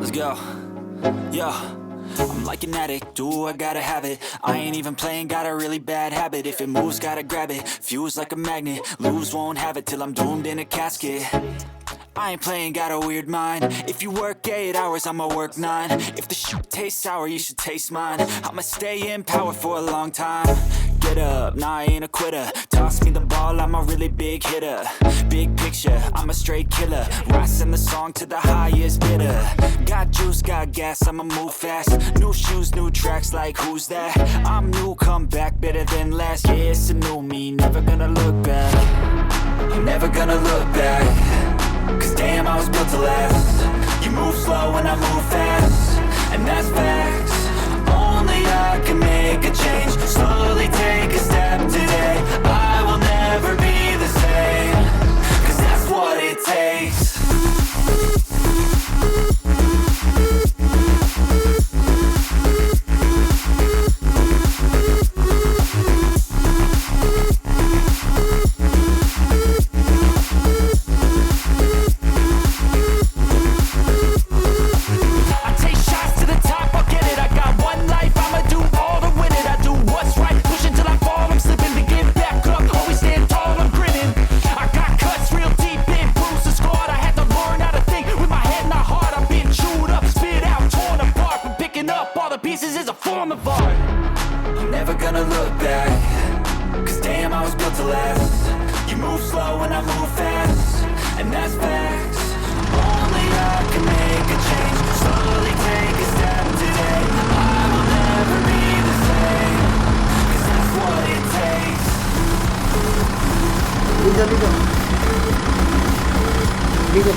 Let's go. Yo, I'm like an addict, do I gotta have it. I ain't even playing, got a really bad habit. If it moves, gotta grab it, fuse like a magnet. Lose, won't have it till I'm doomed in a casket. I ain't playing, got a weird mind. If you work 8 hours, I'ma work 9. If the shit tastes sour, you should taste mine. I'ma stay in power for a long time. Get up, nah, I ain't a quitter. Toss me the ball, I'm a really big hitter. Big picture, I'm a straight killer. Rising the song to the highest bidder. Got juice, got gas, I'ma move fast. New shoes, new tracks, like who's that? I'm new, come back, better than last. Yeah, it's a new me, never gonna look back. I'm never gonna look back. Cause damn, I was built to last. You move slow and I move fast, and that's facts. Only I can make a change. Slowly take a step today. I will never be the same. Cause that's what it takes. I'm never gonna look back. Cause damn, I was built to last. You move slow and I move fast, and that's facts. Only I can make a change. Slowly take a step today. I will never be the same. Cause that's what it takes. Đi ra. Đi ra,